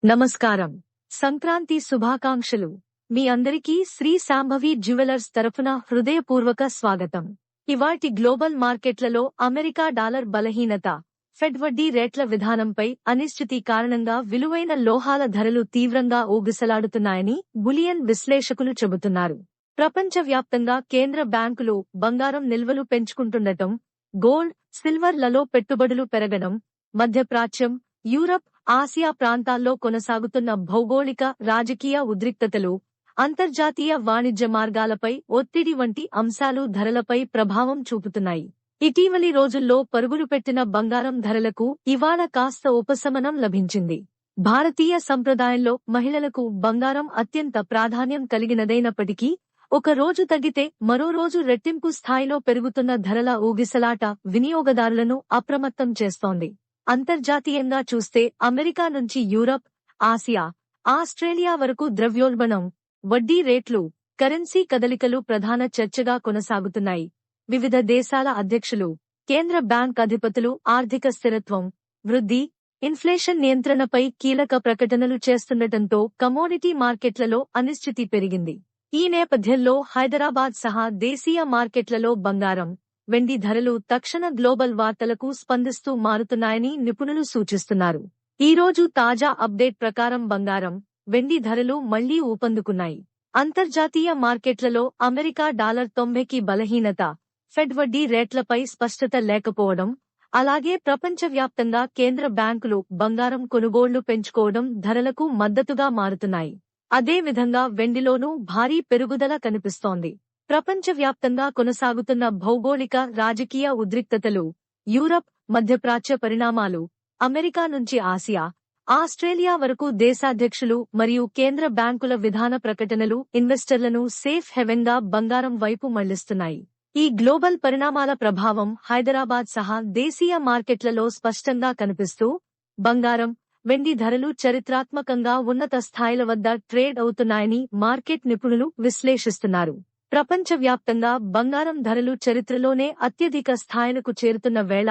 నమస్కారం. సంక్రాంతి శుభాకాంక్షలు. మీ అందరికీ శ్రీ శాంభవి జ్యువెలర్స్ తరఫున హృదయపూర్వక స్వాగతం. ఇవాల్టి గ్లోబల్ మార్కెట్లలో అమెరికా డాలర్ బలహీనత, ఫెడ్ వడ్డీ రేట్ల విధానంపై అనిశ్చితి కారణంగా విలువైన లోహాల ధరలు తీవ్రంగా ఊగిసలాడుతున్నాయని బులియన్ విశ్లేషకులు చెబుతున్నారు. ప్రపంచవ్యాప్తంగా కేంద్ర బ్యాంకులు బంగారం నిల్వలు పెంచుకుంటుండటం, గోల్డ్, సిల్వర్ లలో పెట్టుబడులు పెరగడం, మధ్యప్రాచ్యం, యూరప్, ఆసియా ప్రాంతాల్లో కొనసాగుతున్న భౌగోళిక, రాజకీయ ఉద్రిక్తతలు, అంతర్జాతీయ వాణిజ్య మార్గాలపై ఒత్తిడి వంటి అంశాలు ధరలపై ప్రభావం చూపుతున్నాయి. ఇటీవలి రోజుల్లో పరుగులు పెట్టిన బంగారం ధరలకు ఇవాళ కాస్త ఉపశమనం లభించింది. భారతీయ సంప్రదాయంలో మహిళలకు బంగారం అత్యంత ప్రాధాన్యం కలిగినదైనప్పటికీ ఒక రోజు తగ్గితే మరో రోజు రెట్టింపు స్థాయిలో పెరుగుతున్న ధరల ఊగిసలాట వినియోగదారులను అప్రమత్తం చేస్తోంది. అంతర్జాతీయంగా చూస్తే అమెరికా నుంచి యూరప్, ఆసియా, ఆస్ట్రేలియా వరకు ద్రవ్యోల్బణం, వడ్డీ రేట్లు, కరెన్సీ కదలికలు ప్రధాన చర్చగా కొనసాగుతున్నాయి. వివిధ దేశాల అధ్యక్షులు, కేంద్ర బ్యాంక్ అధిపతులు ఆర్థిక స్థిరత్వం, వృద్ధి, ఇన్ఫ్లేషన్ నియంత్రణపై కీలక ప్రకటనలు చేస్తుండటంతో కమోడిటీ మార్కెట్లలో అనిశ్చితి పెరిగింది. ఈ నేపథ్యంలో హైదరాబాద్ సహా దేశీయ మార్కెట్లలో బంగారం, వెండి ధరలు తక్షణ గ్లోబల్ వార్తలకు స్పందిస్తూ మారుతున్నాయని నిపుణులు సూచిస్తున్నారు. ఈ రోజు తాజా అప్డేట్ ప్రకారం బంగారం, వెండి ధరలు మళ్లీ ఊపందుకున్నాయి. అంతర్జాతీయ మార్కెట్లలో అమెరికా డాలర్ 90కి బలహీనత, ఫెడ్ వడ్డీ రేట్లపై స్పష్టత లేకపోవడం, అలాగే ప్రపంచవ్యాప్తంగా కేంద్ర బ్యాంకులు బంగారం కొనుగోళ్లు పెంచుకోవడం ధరలకు మద్దతుగా మారుతున్నాయి. అదేవిధంగా వెండిలోనూ భారీ పెరుగుదల కనిపిస్తోంది. ప్రపంచవ్యాప్తంగా కొనసాగుతున్న భౌగోళిక, రాజకీయ ఉద్రిక్తతలు, యూరప్, మధ్యప్రాచ్య పరిణామాలు, అమెరికా నుంచి ఆసియా, ఆస్ట్రేలియా వరకు దేశాధ్యక్షులు మరియు కేంద్ర బ్యాంకుల విధాన ప్రకటనలు ఇన్వెస్టర్లను సేఫ్ హెవెన్గా బంగారం వైపు మళ్లిస్తున్నాయి. ఈ గ్లోబల్ పరిణామాల ప్రభావం హైదరాబాద్ సహా దేశీయ మార్కెట్లలో స్పష్టంగా కనిపిస్తూ బంగారం, వెండి ధరలు చరిత్రాత్మకంగా ఉన్నత స్థాయిల వద్ద ట్రేడ్ అవుతున్నాయని మార్కెట్ నిపుణులు విశ్లేషిస్తున్నారు. ప్రపంచవ్యాప్తంగా బంగారం ధరలు చరిత్రలోనే అత్యధిక స్థాయిలకు చేరుతున్న వేళ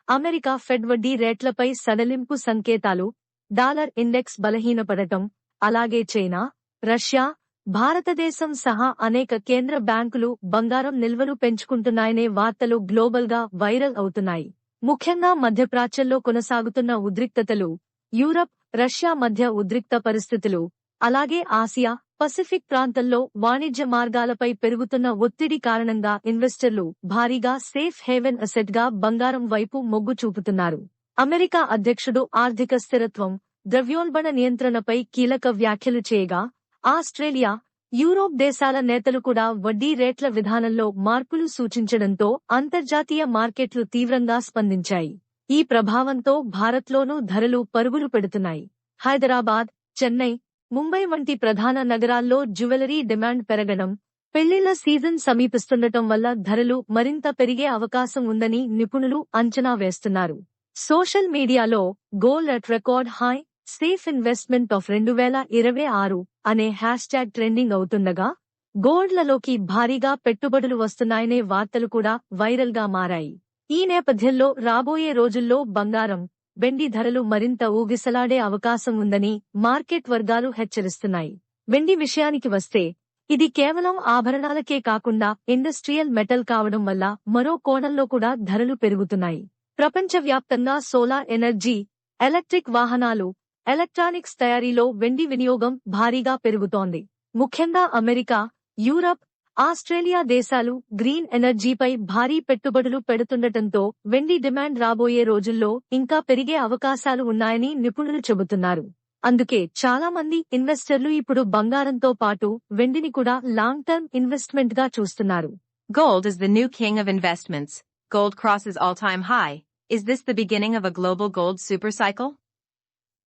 అమెరికా ఫెడ్ వడ్డీ రేట్లపై సడలింపు సంకేతాలు, డాలర్ ఇండెక్స్ బలహీనపడటం, అలాగే చైనా, రష్యా, భారతదేశం సహా అనేక కేంద్ర బ్యాంకులు బంగారం నిల్వలు పెంచుకుంటున్నాయనే వార్తలు గ్లోబల్గా వైరల్ అవుతున్నాయి. ముఖ్యంగా మధ్యప్రాచ్యంలో కొనసాగుతున్న ఉద్రిక్తతలు, యూరప్, రష్యా మధ్య ఉద్రిక్త పరిస్థితులు, అలాగే ఆసియా, పసిఫిక్ ప్రాంతంలో వాణిజ్య మార్గాలపై పెరుగుతున్న ఒత్తిడి కారణంగా ఇన్వెస్టర్లు భారీగా సేఫ్ హేవెన్ అసెట్గా బంగారం వైపు మొగ్గు చూపుతున్నారు. అమెరికా అధ్యక్షుడు ఆర్థిక స్థిరత్వం, ద్రవ్యోల్బణ నియంత్రణపై కీలక వ్యాఖ్యలు చేయగా, ఆస్ట్రేలియా, యూరోప్ దేశాల నేతలు కూడా వడ్డీ రేట్ల విధానంలో మార్పులు సూచించడంతో అంతర్జాతీయ మార్కెట్లు తీవ్రంగా స్పందించాయి. ఈ ప్రభావంతో భారత్లోనూ ధరలు పరుగులు పెడుతున్నాయి. హైదరాబాద్, చెన్నై, ముంబై వంటి ప్రధాన నగరాల్లో జ్యువెలరీ డిమాండ్ పెరగడం, పెళ్లిళ్ల సీజన్ సమీపిస్తుండటం వల్ల ధరలు మరింత పెరిగే అవకాశం ఉందని నిపుణులు అంచనా వేస్తున్నారు. సోషల్ మీడియాలో gold at record high, safe investment of 2026 అనే హ్యాష్ట్యాగ్ ట్రెండింగ్ అవుతుండగా, గోల్డ్లలోకి భారీగా పెట్టుబడులు వస్తున్నాయనే వార్తలు కూడా వైరల్గా మారాయి. ఈ నేపథ్యంలో రాబోయే రోజుల్లో బంగారం, వెండి ధరలు మరింత ఊగిసలాడే అవకాశం ఉందని మార్కెట్ వర్గాలు హెచ్చరిస్తున్నాయి. వెండి విషయానికి వస్తే ఇది కేవలం ఆభరణాలకే కాకుండా ఇండస్ట్రియల్ మెటల్ కావడం వల్ల మరో కోణంలో కూడా ధరలు పెరుగుతున్నాయి. ప్రపంచవ్యాప్తంగా సోలార్ ఎనర్జీ, ఎలక్ట్రిక్ వాహనాలు, ఎలక్ట్రానిక్స్ తయారీలో వెండి వినియోగం భారీగా పెరుగుతోంది. ముఖ్యంగా అమెరికా, యూరప్, ఆస్ట్రేలియా దేశాలు గ్రీన్ ఎనర్జీపై భారీ పెట్టుబడులు పెడుతుండటంతో వెండి డిమాండ్ రాబోయే రోజుల్లో ఇంకా పెరిగే అవకాశాలు ఉన్నాయని నిపుణులు చెబుతున్నారు. అందుకే చాలా మంది ఇన్వెస్టర్లు ఇప్పుడు బంగారంతో పాటు వెండిని కూడా లాంగ్ టర్మ్ ఇన్వెస్ట్మెంట్ గా చూస్తున్నారు. Gold is the new king of investments. Gold crosses all-time high. Is this the beginning of a global gold supercycle?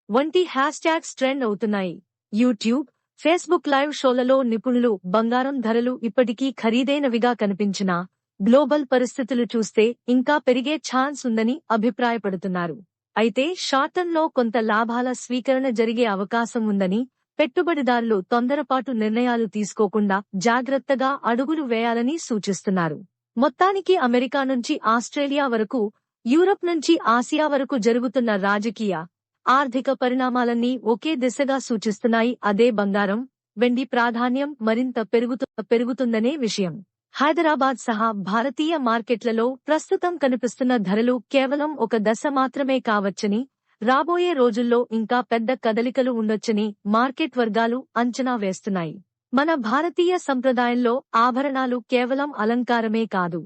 వంటి హ్యాష్ట్యాగ్స్ ట్రెండ్ అవుతున్నాయి. యూట్యూబ్, ఫేస్బుక్ లైవ్ షోలలో నిపుణులు బంగారం ధరలు ఇప్పటికీ ఖరీదైనవిగా కనిపించినా గ్లోబల్ పరిస్థితులు చూస్తే ఇంకా పెరిగే ఛాన్స్ ఉందని అభిప్రాయపడుతున్నారు. అయితే షార్ట్ టర్మ్లో కొంత లాభాల స్వీకరణ జరిగే అవకాశం ఉందని, పెట్టుబడిదారులు తొందరపాటు నిర్ణయాలు తీసుకోకుండా జాగ్రత్తగా అడుగులు వేయాలని సూచిస్తున్నారు. మొత్తానికి అమెరికా నుంచి ఆస్ట్రేలియా వరకు, యూరప్ నుంచి ఆసియా వరకు జరుగుతున్న రాజకీయ, ఆర్థిక పరిణామాలన్నీ ఒకే దిశగా సూచిస్తున్నాయి. అదే బంగారం, వెండి ప్రాధాన్యం మరింత పెరుగుతుందనే విషయం. హైదరాబాద్ సహా భారతీయ మార్కెట్లలో ప్రస్తుతం కనిపిస్తున్న ధరలు కేవలం ఒక దశ మాత్రమే కావచ్చని, రాబోయే రోజుల్లో ఇంకా పెద్ద కదలికలు ఉండొచ్చని మార్కెట్ వర్గాలు అంచనా వేస్తున్నాయి. మన భారతీయ సంప్రదాయంలో ఆభరణాలు కేవలం అలంకారమే కాదు.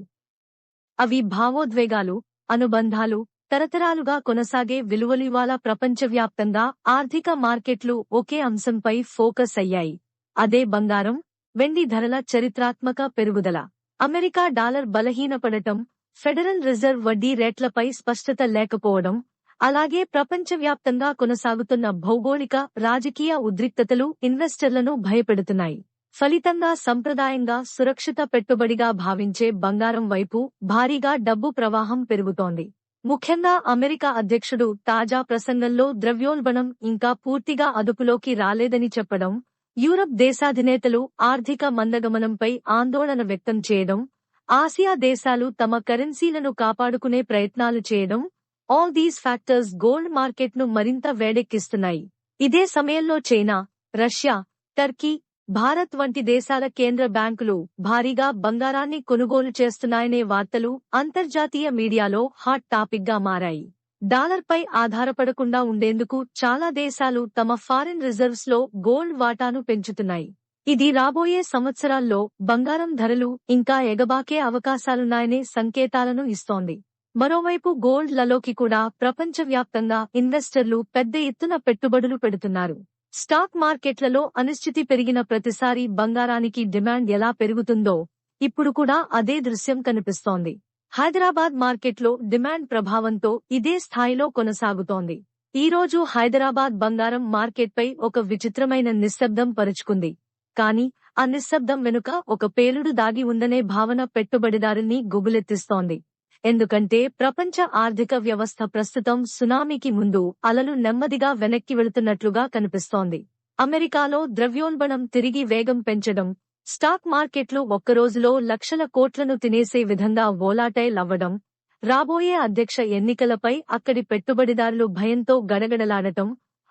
అవి భావోద్వేగాలు, అనుబంధాలు, తరతరాలుగా కొనసాగే విలువలు. ఇవాళ ప్రపంచవ్యాప్తంగా ఆర్థిక మార్కెట్లు ఒకే అంశంపై ఫోకస్ అయ్యాయి. అదే బంగారం, వెండి ధరల చరిత్రాత్మక పెరుగుదల. అమెరికా డాలర్ బలహీనపడటం, ఫెడరల్ రిజర్వ్ వడ్డీ రేట్లపై స్పష్టత లేకపోవడం, అలాగే ప్రపంచవ్యాప్తంగా కొనసాగుతున్న భౌగోళిక, రాజకీయ ఉద్రిక్తతలు ఇన్వెస్టర్లను భయపెడుతున్నాయి. ఫలితంగా సంప్రదాయంగా సురక్షిత పెట్టుబడిగా భావించే బంగారం వైపు భారీగా డబ్బు ప్రవాహం పెరుగుతోంది. ముఖ్యంగా అమెరికా అధ్యక్షుడు తాజా ప్రసంగంలో ద్రవ్యోల్బణం ఇంకా పూర్తిగా అదుపులోకి రాలేదని చెప్పడం, యూరప్ దేశాధినేతలు ఆర్థిక మందగమనంపై ఆందోళన వ్యక్తం చేయడం, ఆసియా దేశాలు తమ కరెన్సీలను కాపాడుకునే ప్రయత్నాలు చేయడం, ఆల్ దీస్ ఫ్యాక్టర్స్ గోల్డ్ మార్కెట్ను మరింత వేడెక్కిస్తున్నాయి. ఇదే సమయంలో చైనా, రష్యా, టర్కీ, భారత్ వంటి దేశాల కేంద్ర బ్యాంకులు భారీగా బంగారాన్ని కొనుగోలు చేస్తున్నాయనే వార్తలు అంతర్జాతీయ మీడియాలో హాట్ టాపిక్గా మారాయి. డాలర్పై ఆధారపడకుండా ఉండేందుకు చాలా దేశాలు తమ ఫారిన్ రిజర్వ్స్ లో గోల్డ్ వాటాను పెంచుతున్నాయి. ఇది రాబోయే సంవత్సరాల్లో బంగారం ధరలు ఇంకా ఎగబాకే అవకాశాలున్నాయనే సంకేతాలను ఇస్తోంది. మరోవైపు గోల్డ్ లలోకి కూడా ప్రపంచవ్యాప్తంగా ఇన్వెస్టర్లు పెద్ద ఎత్తున పెట్టుబడులు పెడుతున్నారు. స్టాక్ మార్కెట్లలో అనిశ్చితి పెరిగిన ప్రతిసారీ బంగారానికి డిమాండ్ ఎలా పెరుగుతుందో ఇప్పుడు కూడా అదే దృశ్యం కనిపిస్తోంది. హైదరాబాద్ మార్కెట్లో డిమాండ్ ప్రభావంతో ఇదే స్థాయిలో కొనసాగుతోంది. ఈ రోజు హైదరాబాద్ బంగారం మార్కెట్పై ఒక విచిత్రమైన నిశ్శబ్దం పరుచుకుంది. కానీ ఆ నిశ్శబ్దం వెనుక ఒక పేలుడు దాగి ఉందనే భావన పెట్టుబడిదారుల్ని గుబులెత్తిస్తోంది. ఎందుకంటే ప్రపంచ ఆర్థిక వ్యవస్థ ప్రస్తుతం సునామీకి ముందు అలలు నెమ్మదిగా వెనక్కి వెళుతున్నట్లుగా కనిపిస్తోంది. అమెరికాలో ద్రవ్యోల్బణం తిరిగి వేగం పెంచడం, స్టాక్ మార్కెట్లు ఒక్కరోజులో లక్షల కోట్లను తినేసే విధంగా వోలాటైల్ అవ్వడం, రాబోయే అధ్యక్ష ఎన్నికలపై అక్కడి పెట్టుబడిదారులు భయంతో గడగడలాడటం,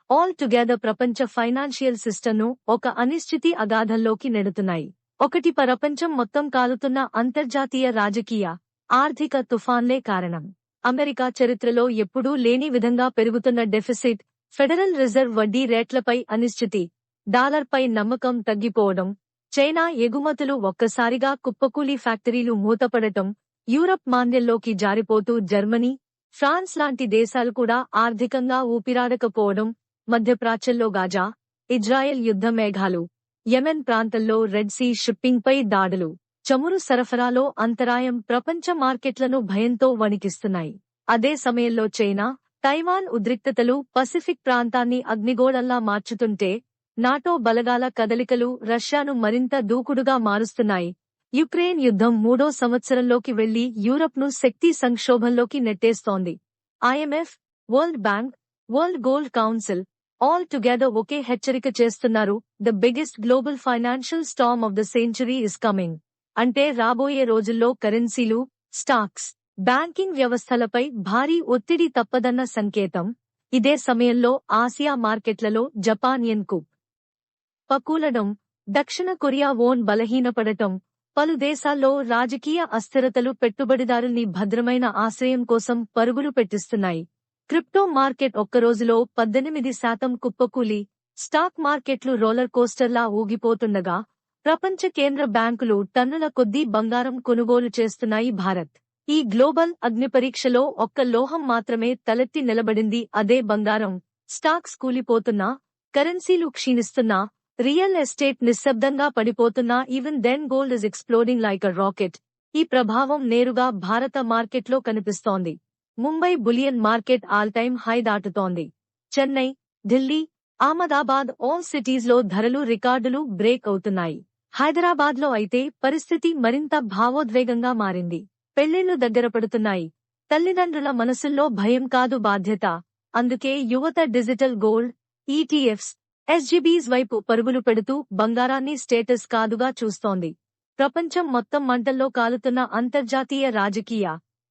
ఆల్ టుగెదర్ ప్రపంచ ఫైనాన్షియల్ సిస్టమ్ను ఒక అనిశ్చితి అగాధంలోకి నెడుతున్నాయి. ఒకటి ప్రపంచం మొత్తం కాలుతున్న అంతర్జాతీయ రాజకీయ, ఆర్థిక తుఫాన్లే కారణం. అమెరికా చరిత్రలో ఎప్పుడూ లేని విధంగా పెరుగుతున్న డెఫిసిట్, ఫెడరల్ రిజర్వ్ వడ్డీ రేట్లపై అనిశ్చితి, డాలర్పై నమ్మకం తగ్గిపోవడం, చైనా ఎగుమతులు ఒక్కసారిగా కుప్పకూలి, ఫ్యాక్టరీలు మూతపడటం, యూరప్ మాంద్యంలోకి జారిపోతూ జర్మనీ, ఫ్రాన్స్ లాంటి దేశాలు కూడా ఆర్థికంగా ఊపిరాడకపోవడం, మధ్యప్రాచ్యంలో గాజా, ఇజ్రాయెల్ యుద్ధ మేఘాలు, యెమెన్ ప్రాంతంలో రెడ్ సీ షిప్పింగ్పై దాడులు, చమురు సరఫరాలో అంతరాయం ప్రపంచ మార్కెట్లను భయంతో వణికిస్తున్నాయి. అదే సమయంలో చైనా, తైవాన్ ఉద్రిక్తతలు పసిఫిక్ ప్రాంతాన్ని అగ్నిగోళంలా మార్చుతుంటే, నాటో బలగాల కదలికలు రష్యాను మరింత దూకుడుగా మారుస్తున్నాయి. యుక్రెయిన్ యుద్ధం 3వ సంవత్సరంలోకి వెళ్లి యూరప్ను శక్తి సంక్షోభంలోకి నెట్టేస్తోంది. IMF, world bank, world gold council all together ఒకే హెచ్చరిక చేస్తున్నారు: the biggest global financial storm of the century is coming. అంటే రాబోయే రోజుల్లో కరెన్సీలు, స్టాక్స్, బ్యాంకింగ్ వ్యవస్థలపై భారీ ఒత్తిడి తప్పదన్న సంకేతం. ఇదే సమయంలో ఆసియా మార్కెట్లలో జపాన్ యెన్ కుప్పకూలడం, దక్షిణ కొరియా వోన్ బలహీనపడటం, పలు దేశాల్లో రాజకీయ అస్థిరతలు పెట్టుబడిదారుల్ని భద్రమైన ఆశ్రయం కోసం పరుగులు పెట్టిస్తున్నాయి. క్రిప్టో మార్కెట్ ఒక్కరోజులో 18% కుప్పకూలి, స్టాక్ మార్కెట్లు రోలర్ కోస్టర్లా ఊగిపోతుండగా, ప్రపంచ కేంద్ర బ్యాంకులు టన్నుల కొద్దీ బంగారం కొనుగోలు చేస్తున్నాయి. భారత్ ఈ గ్లోబల్ అగ్నిపరీక్షలో ఒక్క లోహం మాత్రమే తలెత్తి నిలబడింది, అదే బంగారం. స్టాక్స్ కూలిపోతున్నా, కరెన్సీలు క్షీణిస్తున్నా, రియల్ ఎస్టేట్ నిశ్శబ్దంగా పడిపోతున్నా, even then gold is exploding like a rocket. ఈ ప్రభావం నేరుగా భారత మార్కెట్లో కనిపిస్తోంది. Mumbai bullion market all time high దాటుతోంది. చెన్నై, ఢిల్లీ, అహ్మదాబాద్ ఆల్ సిటీస్లో ధరలు రికార్డులు బ్రేక్ అవుతున్నాయి. హైదరాబాద్లో అయితే పరిస్థితి మరింత భావోద్వేగంగా మారింది. పెళ్లిళ్లు దగ్గరపడుతున్నాయి. తల్లిదండ్రుల మనసుల్లో భయం కాదు, బాధ్యత. అందుకే యువత డిజిటల్ గోల్డ్, ETFs, SGBs వైపు పరుగులు పెడుతూ బంగారాన్ని స్టేటస్ కాదుగా చూస్తోంది. ప్రపంచం మొత్తం మంటల్లో కాలుతున్న అంతర్జాతీయ రాజకీయ,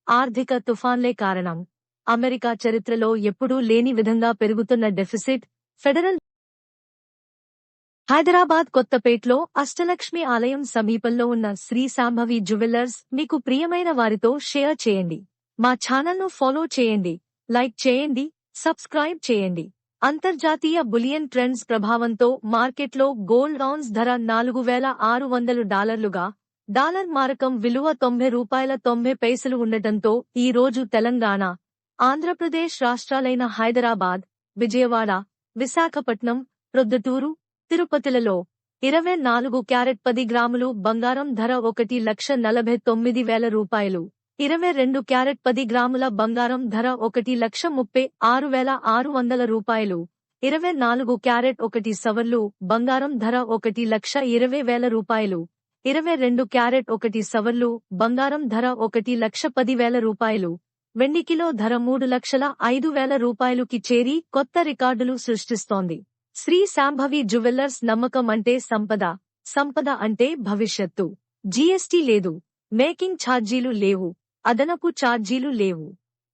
ఆర్థిక తుఫాన్లే కారణం. అమెరికా చరిత్రలో ఎప్పుడూ లేని విధంగా పెరుగుతున్న డెఫిసిట్, ఫెడరల్ హైదరాబాద్ కొత్తపేట్లో అష్టలక్ష్మి ఆలయం సమీపంలో ఉన్న శ్రీ శాంభవి జ్యువెలర్స్ మీకు ప్రియమైన వారితో షేర్ చేయండి. మా ఛానల్ను ఫాలో చేయండి, లైక్ చేయండి, సబ్స్క్రైబ్ చేయండి. అంతర్జాతీయ బులియన్ ట్రెండ్స్ ప్రభావంతో మార్కెట్లో గోల్డ్ ఔన్స్ ధర $4,600గా, డాలర్ మారకం విలువ ₹90.90 ఉండటంతో ఈ రోజు తెలంగాణ, ఆంధ్రప్రదేశ్ రాష్ట్రాలైన హైదరాబాద్, విజయవాడ, విశాఖపట్నం, ప్రొద్దుటూరు, తిరుపతిలలో 24 క్యారెట్ 10 గ్రాములు బంగారం ధర ₹1,49,000, 22 క్యారెట్ 10 గ్రాముల బంగారం ధర ₹1,36,600, 24 క్యారెట్ 1 సవర్లు బంగారం ధర ₹1,20,000, 22 క్యారెట్ 1 సవర్లు బంగారం ధర ₹1,10,000, వెండి కిలో ధర ₹3,05,000కి చేరి కొత్త రికార్డులు సృష్టిస్తోంది. శ్రీ శాంభవి జ్యువెలర్స్ నమ్మకం అంటే సంపద, సంపద అంటే భవిష్యత్తు. జీఎస్టీ లేదు, మేకింగ్ ఛార్జీలు లేవు, అదనపు ఛార్జీలు లేవు.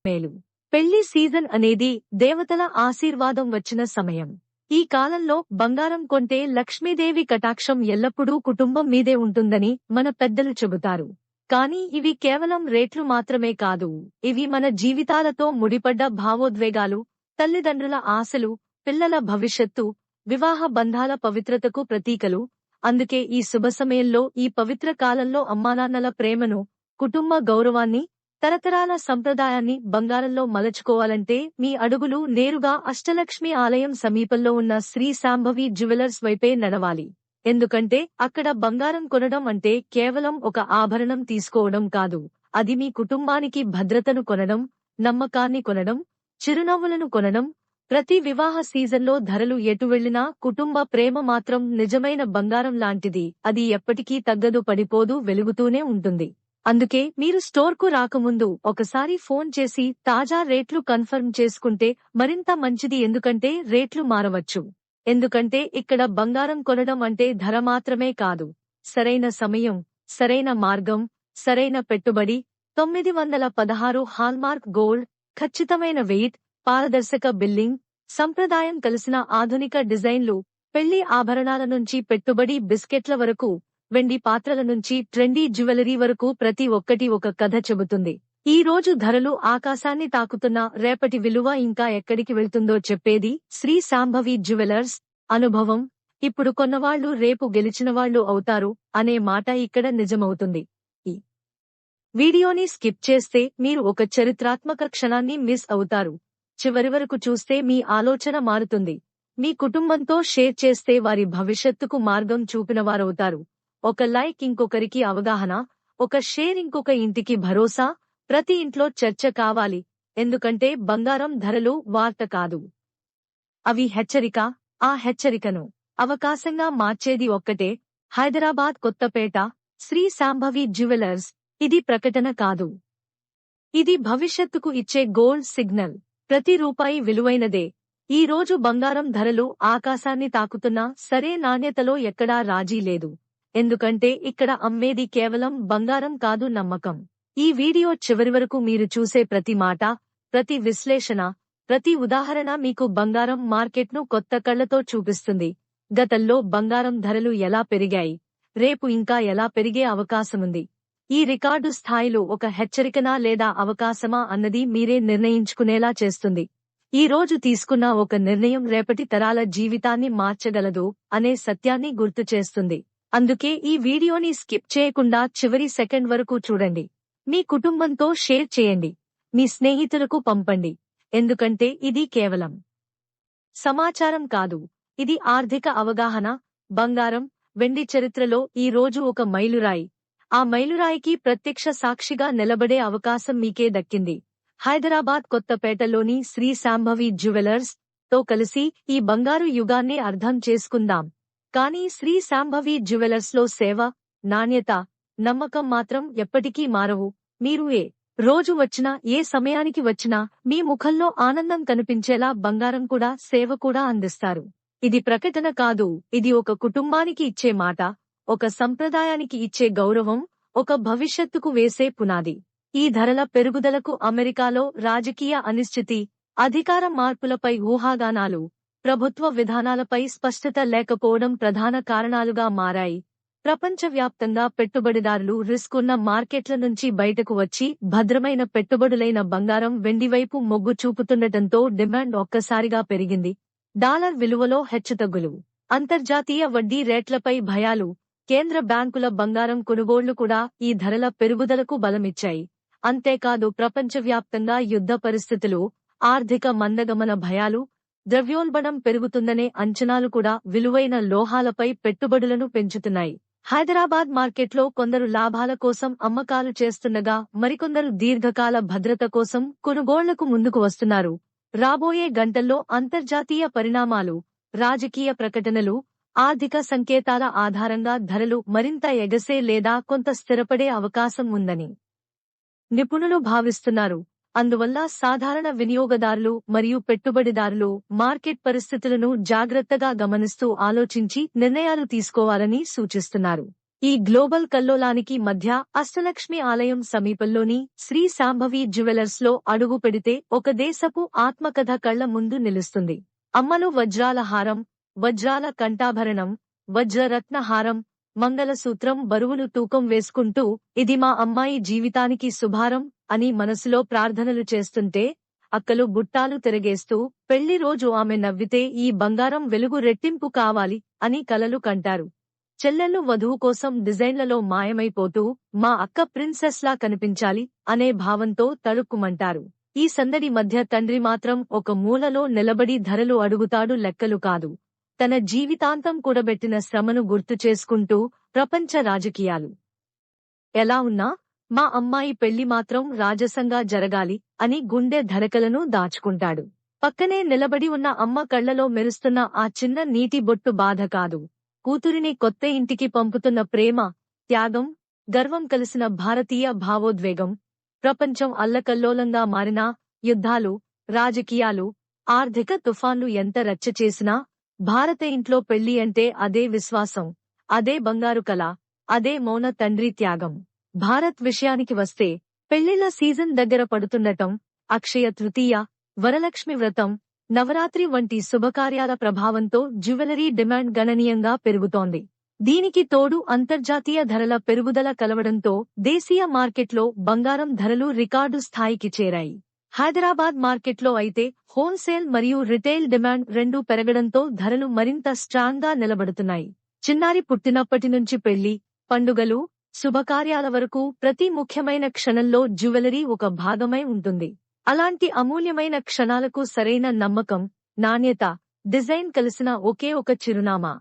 మేలు. పెళ్లి సీజన్ అనేది దేవతల ఆశీర్వాదం వచ్చిన సమయం. ఈ కాలంలో బంగారం కొంటే లక్ష్మీదేవి కటాక్షం ఎల్లప్పుడూ కుటుంబం మీదే ఉంటుందని మన పెద్దలు చెబుతారు. కానీ ఇవి కేవలం రేట్లు మాత్రమే కాదు, ఇవి మన జీవితాలతో ముడిపడ్డ భావోద్వేగాలు, తల్లిదండ్రుల ఆశలు, పిల్లల భవిష్యత్తు, వివాహ బంధాల పవిత్రతకు ప్రతీకలు. అందుకే ఈ శుభ సమయంలో, ఈ పవిత్ర కాలంలో అమ్మానాన్నల ప్రేమను, కుటుంబ గౌరవాన్ని, తరతరాల సంప్రదాయాన్ని బంగారంలో మలచుకోవాలంటే మీ అడుగులు నేరుగా అష్టలక్ష్మి ఆలయం సమీపంలో ఉన్న శ్రీ శాంభవి జ్యువెలర్స్ వైపే నడవాలి. ఎందుకంటే అక్కడ బంగారం కొనడం అంటే కేవలం ఒక ఆభరణం తీసుకోవడం కాదు, అది మీ కుటుంబానికి భద్రతను కొనడం, నమ్మకాన్ని కొనడం, చిరునవ్వులను కొనడం. ప్రతి వివాహ సీజన్లో ధరలు ఎటు వెళ్లినా కుటుంబ ప్రేమ మాత్రం నిజమైన బంగారం లాంటిది. అది ఎప్పటికీ తగ్గదు, పడిపోదు, వెలుగుతూనే ఉంటుంది. అందుకే మీరు స్టోర్కు రాకముందు ఒకసారి ఫోన్ చేసి తాజా రేట్లు కన్ఫర్మ్ చేసుకుంటే మరింత మంచిది. ఎందుకంటే రేట్లు మారవచ్చు. ఎందుకంటే ఇక్కడ బంగారం కొనడం అంటే ధర మాత్రమే కాదు, సరైన సమయం, సరైన మార్గం, సరైన పెట్టుబడి. 916 హాల్మార్క్ గోల్డ్, ఖచ్చితమైన వెయిట్, పారదర్శక బిల్లింగ్, సంప్రదాయం కలిసిన ఆధునిక డిజైన్లు, పెళ్లి ఆభరణాల నుంచి పెట్టుబడి బిస్కెట్ల వరకు, వెండి పాత్రల నుంచి ట్రెండీ జ్యువెలరీ వరకు ప్రతి ఒక్కటి ఒక కథ చెబుతుంది. ఈ రోజు ధరలు ఆకాశాన్ని తాకుతున్నా రేపటి విలువ ఇంకా ఎక్కడికి వెళ్తుందో చెప్పేది శ్రీ శాంభవి జ్యువెలర్స్. అనుభవం. ఇప్పుడు కొన్నవాళ్లు రేపు గెలిచినవాళ్లు అవుతారు అనే మాట ఇక్కడ నిజమవుతుంది. ఈ వీడియోని స్కిప్ చేస్తే మీరు ఒక చరిత్రాత్మక క్షణాన్ని మిస్ అవుతారు. చివరి వరకు చూస్తే మీ ఆలోచన మారుతుంది. మీ కుటుంబంతో షేర్ చేస్తే వారి భవిష్యత్తుకు మార్గం చూపినవారవుతారు. ఒక లైక్ ఇంకొకరికి అవగాహన, ఒక షేర్ ఇంకొక ఇంటికి భరోసా. ప్రతి ఇంట్లో చర్చ కావాలి. ఎందుకంటే బంగారం ధరలు వార్త కాదు, అవి హెచ్చరిక. ఆ హెచ్చరికను అవకాశంగా మార్చేది ఒక్కటే, హైదరాబాద్ కొత్తపేట శ్రీ శాంభవి జ్యువెలర్స్. ఇది ప్రకటన కాదు, ఇది భవిష్యత్తుకు ఇచ్చే గోల్డ్ సిగ్నల్. ప్రతి రూపాయి విలువైనదే. ఈ రోజు బంగారం ధరలు ఆకాశాన్ని తాకుతున్నా సరే, నాణ్యతలో ఎక్కడా రాజీ లేదు. ఎందుకంటే ఇక్కడ అమ్మేది కేవలం బంగారం కాదు, నమ్మకం. ఈ వీడియో చివరి వరకు మీరు చూసే ప్రతి మాట, ప్రతి విశ్లేషణ, ప్రతి ఉదాహరణ మీకు బంగారం మార్కెట్ను కొత్త కళ్లతో చూపిస్తుంది. గతంలో బంగారం ధరలు ఎలా పెరిగాయి, రేపు ఇంకా ఎలా పెరిగే అవకాశముంది, ఈ రికార్డు స్థాయిలు ఒక హెచ్చరికనా లేదా అవకాశమా అన్నది మీరే నిర్ణయించుకునేలా చేస్తుంది. ఈ రోజు తీసుకున్న ఒక నిర్ణయం రేపటి తరాల జీవితాన్ని మార్చగలదు అనే సత్యాన్ని గుర్తు చేస్తుంది. అందుకే ఈ వీడియోని స్కిప్ చేయకుండా చివరి సెకండ్ వరకు చూడండి. మీ కుటుంబంతో షేర్ చేయండి, మీ స్నేహితులకు పంపండి. ఎందుకంటే ఇది కేవలం సమాచారం కాదు, ఇది ఆర్థిక అవగాహన. బంగారం, వెండి చరిత్రలో ఈ రోజు ఒక మైలురాయి. ఆ మైలురాయికి ప్రత్యక్ష సాక్షిగా నిలబడే అవకాశం మీకే దక్కింది. హైదరాబాద్ కొత్తపేటలోని శ్రీ శాంభవి జ్యువెలర్స్ తో కలిసి ఈ బంగారు యుగాన్ని అర్థం చేసుకుందాం. కానీ శ్రీ శాంభవి జ్యువెలర్స్ లో సేవ, నాణ్యత, నమ్మకం మాత్రం ఎప్పటికీ మారవు. మీరు ఏ రోజు వచ్చినా, ఏ సమయానికి వచ్చినా మీ ముఖంలో ఆనందం కనిపించేలా బంగారం కూడా, సేవ కూడా అందిస్తారు. ఇది ప్రకటన కాదు, ఇది ఒక కుటుంబానికి ఇచ్చే మాట, ఒక సంప్రదాయానికి ఇచ్చే గౌరవం, ఒక భవిష్యత్తుకు వేసే పునాది. ఈ ధరల పెరుగుదలకు అమెరికాలో రాజకీయ అనిశ్చితి, అధికార మార్పులపై ఊహాగానాలు, ప్రభుత్వ విధానాలపై స్పష్టత లేకపోవడం ప్రధాన కారణాలుగా మారాయి. ప్రపంచవ్యాప్తంగా పెట్టుబడిదారులు రిస్క్ ఉన్న మార్కెట్ల నుంచి బయటకు వచ్చి భద్రమైన పెట్టుబడులైన బంగారం, వెండివైపు మొగ్గు చూపుతుండటంతో డిమాండ్ ఒక్కసారిగా పెరిగింది. డాలర్ విలువలో హెచ్చుతగ్గులు, అంతర్జాతీయ వడ్డీ రేట్లపై భయాలు, కేంద్ర బ్యాంకుల బంగారం కొనుగోళ్లు కూడా ఈ ధరల పెరుగుదలకు బలమిచ్చాయి. అంతేకాదు ప్రపంచవ్యాప్తంగా యుద్ధ పరిస్థితులు, ఆర్థిక మందగమన భయాలు, ద్రవ్యోల్బణం పెరుగుతుందనే అంచనాలు కూడా విలువైన లోహాలపై పెట్టుబడులను పెంచుతున్నాయి. హైదరాబాద్ మార్కెట్లో కొందరు లాభాల కోసం అమ్మకాలు చేస్తుండగా మరికొందరు దీర్ఘకాల భద్రత కోసం కొనుగోళ్లకు ముందుకు వస్తున్నారు. రాబోయే గంటల్లో అంతర్జాతీయ పరిణామాలు, రాజకీయ ప్రకటనలు, ఆర్థిక సంకేతాల ఆధారంగా ధరలు మరింత ఎగసే లేదా కొంత స్థిరపడే అవకాశం ఉందని నిపుణులు భావిస్తున్నారు. అందువల్ల సాధారణ వినియోగదారులు మరియు పెట్టుబడిదారులు మార్కెట్ పరిస్థితులను జాగ్రత్తగా గమనిస్తూ ఆలోచించి నిర్ణయాలు తీసుకోవాలని సూచిస్తున్నారు. ఈ గ్లోబల్ కల్లోలానికి మధ్య అష్టలక్ష్మి ఆలయం సమీపంలోని శ్రీ శాంభవి జ్యువెలర్స్ లో అడుగు పెడితే ఒక దేశపు ఆత్మకథ కళ్ల ముందు నిలుస్తుంది. అమ్మలు వజ్రాల హారం, వజ్రాల కంఠాభరణం, వజ్రరత్న హారం, మంగళసూత్రం బరువును తూకం వేసుకుంటూ ఇది మా అమ్మాయి జీవితానికి శుభారం అని మనసులో ప్రార్థనలు చేస్తుంటే, అక్కలు బుట్టాలు తిరగేస్తూ పెళ్లి రోజు ఆమె నవ్వితే ఈ బంగారం వెలుగు రెట్టింపు కావాలి అని కలలు కంటారు. చెల్లెళ్ళు వధువు కోసం డిజైన్లలో మాయమైపోతూ మా అక్క ప్రిన్సెస్ లా కనిపించాలి అనే భావంతో తళుక్కుమంటారు. ఈ సందడి మధ్య తండ్రి మాత్రం ఒక మూలలో నిలబడి ధరలు అడుగుతాడు, లెక్కలు కాదు. తన జీవితాంతం కూడబెట్టిన శ్రమను గుర్తు చేసుకుంటూ ప్రపంచ రాజకీయాలు ఎలా ఉన్నా మా అమ్మాయి పెళ్లి మాత్రం రాజసంగా జరగాలి అని గుండె ధడకలను దాచుకుంటాడు. పక్కనే నిలబడి ఉన్న అమ్మ కళ్లలో మెరుస్తున్న ఆ చిన్న నీటి బొట్టు బాధ కాదు, కూతురిని కొత్త ఇంటికి పంపుతున్న ప్రేమ, త్యాగం, గర్వం కలిసిన భారతీయ భావోద్వేగం. ప్రపంచం అల్లకల్లోలంగా మారినా, యుద్ధాలు, రాజకీయాలు, ఆర్థిక తుఫాన్లు ఎంత రచ్చ చేసినా భారత ఇంట్లో పెళ్లి అంటే అదే విశ్వాసం, అదే బంగారు కల, అదే మౌన తండ్రి త్యాగం. భారత్ విషయానికి వస్తే పెళ్లిళ్ల సీజన్ దగ్గర పడుతుండటం, అక్షయ తృతీయ, వరలక్ష్మి వ్రతం, నవరాత్రి వంటి శుభకార్యాల ప్రభావంతో జ్యువెలరీ డిమాండ్ గణనీయంగా పెరుగుతోంది. దీనికి తోడు అంతర్జాతీయ ధరల పెరుగుదల కలవడంతో దేశీయ మార్కెట్లో బంగారం ధరలు రికార్డు స్థాయికి చేరాయి. హైదరాబాద్ మార్కెట్లో అయితే హోల్సేల్ మరియు రిటైల్ డిమాండ్ రెండూ పెరగడంతో ధరలు మరింత స్ట్రాంగ్ గా నిలబడుతున్నాయి. చిన్నారి పుట్టినప్పటి నుంచి పెళ్లి, పండుగలు, శుభకార్యాల వరకు ప్రతి ముఖ్యమైన క్షణంలో జ్యువెలరీ ఒక భాగమై ఉంటుంది. అలాంటి అమూల్యమైన క్షణాలకు సరైన నమ్మకం, నాణ్యత, డిజైన్ కలిసిన ఒకే ఒక చిరునామా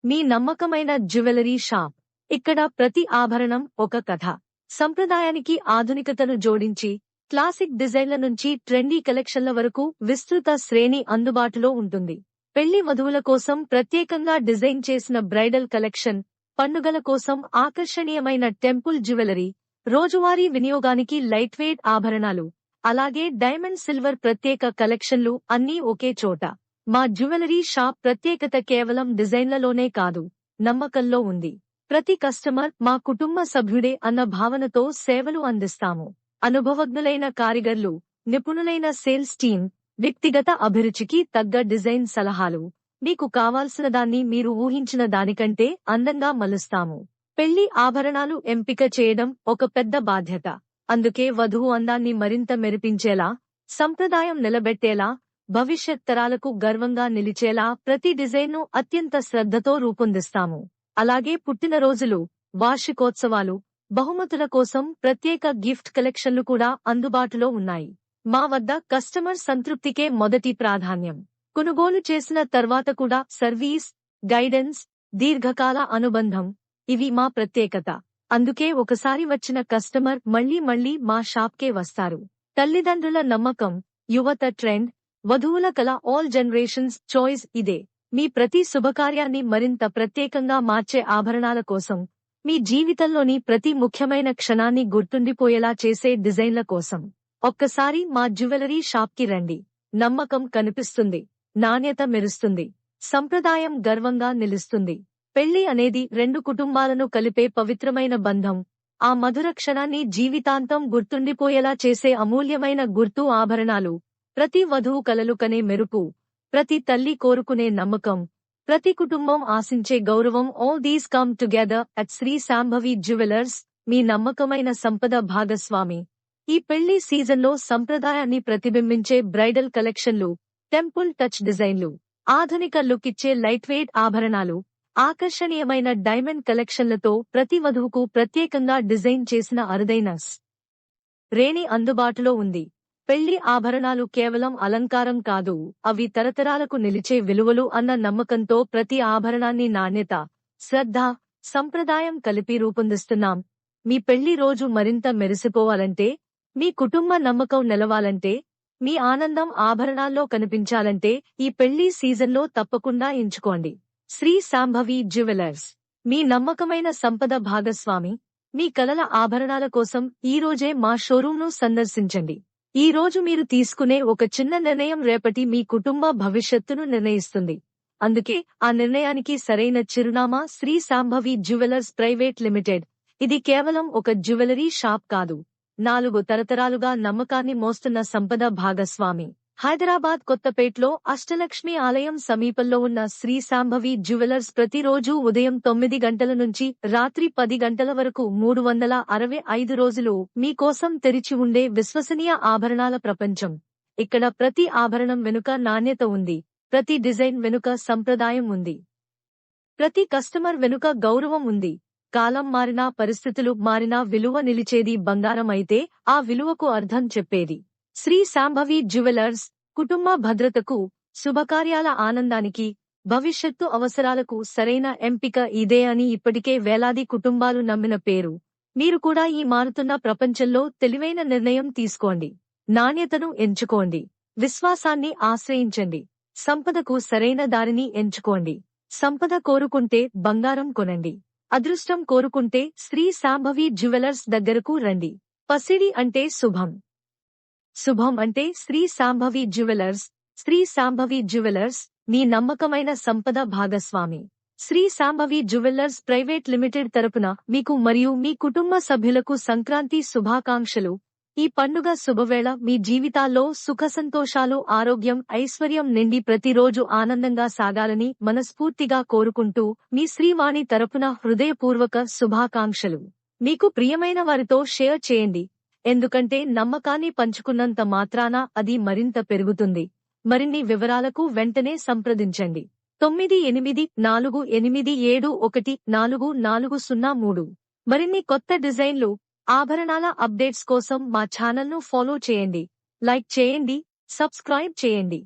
మీ నమ్మకమైన జ్యువెలరీ షాప్. ఇక్కడ ప్రతి ఆభరణం ఒక కథ. సంప్రదాయానికి ఆధునికతను జోడించి క్లాసిక్ డిజైన్ల నుంచి ట్రెండీ కలెక్షన్ల వరకు విస్తృత శ్రేణి అందుబాటులో ఉంటుంది. పెళ్లి వధువుల కోసం ప్రత్యేకంగా డిజైన్ చేసిన బ్రైడల్ కలెక్షన్, పండుగల కోసం ఆకర్షణీయమైన టెంపుల్ జ్యువెలరీ, రోజువారీ వినియోగానికి లైట్ వెయిట్ ఆభరణాలు, అలాగే డైమండ్ సిల్వర్ ప్రత్యేక కలెక్షన్లు అన్నీ ఒకే చోట. మా జ్యువెలరీ షాప్ ప్రత్యేకత కేవలం డిజైన్లలోనే కాదు, నమ్మకంలో ఉంది. ప్రతి కస్టమర్ మా కుటుంబ సభ్యుడే అన్న భావనతో సేవలు అందిస్తాము. అనుభవజ్ఞులైన కారిగర్లు, నిపుణులైన సేల్స్ టీమ్, వ్యక్తిగత అభిరుచికి తగ్గ డిజైన్ సలహాలు. మీకు కావాల్సిన దాన్ని మీరు ఊహించిన దానికంటే అందంగా మలుస్తాము. పెళ్లి ఆభరణాలు ఎంపిక చేయడం ఒక పెద్ద బాధ్యత. అందుకే వధువు అందాన్ని మరింత మెరిపించేలా, సంప్రదాయం నిలబెట్టేలా, భవిష్యత్ తరాలకు గర్వంగా నిలిచేలా ప్రతి డిజైన్ను అత్యంత శ్రద్ధతో రూపొందిస్తాము. అలాగే పుట్టినరోజులు, వార్షికోత్సవాలు, బహుమతుల కోసం ప్రత్యేక గిఫ్ట్ కలెక్షన్లు కూడా అందుబాటులో ఉన్నాయి. మా వద్ద కస్టమర్ సంతృప్తికే మొదటి ప్రాధాన్యం. కొనుగోలు చేసిన తర్వాత కూడా సర్వీస్, గైడెన్స్, దీర్ఘకాల అనుబంధం ఇవి మా ప్రత్యేకత. అందుకే ఒకసారి వచ్చిన కస్టమర్ మళ్లీ మళ్లీ మా షాప్కే వస్తారు. తల్లిదండ్రుల నమ్మకం, యువత ట్రెండ్, వధువుల కల, ఆల్ జనరేషన్స్ చాయిస్ ఇదే. మీ ప్రతి శుభకార్యాన్ని మరింత ప్రత్యేకంగా మార్చే ఆభరణాల కోసం, మీ జీవితంలోని ప్రతి ముఖ్యమైన క్షణాన్ని గుర్తుండిపోయేలా చేసే డిజైన్ల కోసం ఒక్కసారి మా జ్యువెలరీ షాప్కి రండి. నమ్మకం కనిపిస్తుంది, నాణ్యత మెరుస్తుంది, సంప్రదాయం గర్వంగా నిలుస్తుంది. పెళ్లి అనేది రెండు కుటుంబాలను కలిపే పవిత్రమైన బంధం. ఆ మధుర క్షణాన్ని జీవితాంతం గుర్తుండిపోయేలా చేసే అమూల్యమైన గుర్తు ఆభరణాలు. ప్రతి వధువు కలలు కనే మెరుపు, ప్రతి తల్లి కోరుకునే నమ్మకం, ప్రతి కుటుంబం ఆశించే గౌరవం, all these come together at Shri Shambhavi jewellers, మీ నమ్మకమైన సంపద భాగస్వామి. ఈ పెళ్లి సీజన్లో సంప్రదాయాన్ని ప్రతిబింబించే బ్రైడల్ కలెక్షన్లు, టెంపుల్ టచ్ డిజైన్లు, ఆధునిక లుక్ ఇచ్చే లైట్ వెయిట్ ఆభరణాలు, ఆకర్షణీయమైన డైమండ్ కలెక్షన్లతో ప్రతి వధువుకు ప్రత్యేకంగా డిజైన్ చేసిన అరుదైన శ్రేణి అందుబాటులో ఉంది. పెళ్లి ఆభరణాలు కేవలం అలంకారం కాదు, అవి తరతరాలకు నిలిచే విలువలు అన్న నమ్మకంతో ప్రతి ఆభరణాన్ని నాణ్యత, శ్రద్ధ, సంప్రదాయం కలిపి రూపొందిస్తున్నాం. మీ పెళ్లి రోజు మరింత మెరిసిపోవాలంటే, మీ కుటుంబ నమ్మకం నిలవాలంటే, మీ ఆనందం ఆభరణాల్లో కనిపించాలంటే ఈ పెళ్లి సీజన్లో తప్పకుండా ఎంచుకోండి శ్రీ శాంభవి జ్యువెలర్స్, మీ నమ్మకమైన సంపద భాగస్వామి. మీ కలల ఆభరణాల కోసం ఈ రోజే మా షోరూంను సందర్శించండి. ఈ రోజు మీరు తీసుకునే ఒక చిన్న నిర్ణయం రేపటి మీ కుటుంబ భవిష్యత్తును నిర్ణయిస్తుంది. అందుకే ఆ నిర్ణయానికి సరైన చిరునామా Shri Shambhavi jewellers private limited. ఇది కేవలం ఒక జ్యువెలరీ షాప్ కాదు, 4 తరతరాలుగా నమ్మకాన్ని మోస్తున్న సంపద భాగస్వామి. హైదరాబాద్ కొత్తపేట్లో అష్టలక్ష్మి ఆలయం సమీపంలో ఉన్న శ్రీ శాంభవి జ్యువెలర్స్ ప్రతిరోజు ఉదయం 9 గంటల నుంచి రాత్రి 10 గంటల వరకు 365 రోజులు మీకోసం తెరిచి ఉండే విశ్వసనీయ ఆభరణాల ప్రపంచం. ఇక్కడ ప్రతి ఆభరణం వెనుక నాణ్యత ఉంది, ప్రతి డిజైన్ వెనుక సంప్రదాయం ఉంది, ప్రతి కస్టమర్ వెనుక గౌరవం ఉంది. కాలం మారినా, పరిస్థితులు మారినా విలువ నిలిచేది బంగారం అయితే ఆ విలువకు అర్థం చెప్పేది శ్రీ శాంభవి జ్యువెలర్స్. కుటుంబ భద్రతకు, శుభకార్యాల ఆనందానికి, భవిష్యత్తు అవసరాలకు సరైన ఎంపిక ఇదే అని ఇప్పటికే వేలాది కుటుంబాలు నమ్మిన పేరు. మీరు కూడా ఈ మారుతున్న ప్రపంచంలో తెలివైన నిర్ణయం తీసుకోండి. నాణ్యతను ఎంచుకోండి, విశ్వాసాన్ని ఆశ్రయించండి, సంపదకు సరైన దారిని ఎంచుకోండి. సంపద కోరుకుంటే బంగారం కొనండి, అదృష్టం కోరుకుంటే శ్రీ శాంభవి జ్యువెలర్స్ దగ్గరకు రండి. పసిడి అంటే శుభం, శుభం అంటే శ్రీ శాంభవి జ్యువెలర్స్. శ్రీ శాంభవి జ్యువెలర్స్, మీ నమ్మకమైన సంపద భాగస్వామి. Shri Shambhavi jewellers private limited తరపున మీకు మరియు మీ కుటుంబ సభ్యులకు సంక్రాంతి శుభాకాంక్షలు. ఈ పండుగ శుభవేళ మీ జీవితాల్లో సుఖసంతోషాలు, ఆరోగ్యం, ఐశ్వర్యం నిండి ప్రతిరోజు ఆనందంగా సాగాలని మనస్ఫూర్తిగా కోరుకుంటూ మీ శ్రీవాణి తరపున హృదయపూర్వక శుభాకాంక్షలు. మీకు ప్రియమైన వారితో షేర్ చేయండి, ఎందుకంటే నమ్మకాన్ని పంచుకున్నంత మాత్రాన అది మరింత పెరుగుతుంది. మరిన్ని వివరాలకు వెంటనే సంప్రదించండి 9848714403. మరిన్ని కొత్త డిజైన్లు, ఆభరణాల అప్డేట్స్ కోసం మా ఛానల్ను ఫాలో చేయండి, లైక్ చేయండి, సబ్స్క్రైబ్ చేయండి.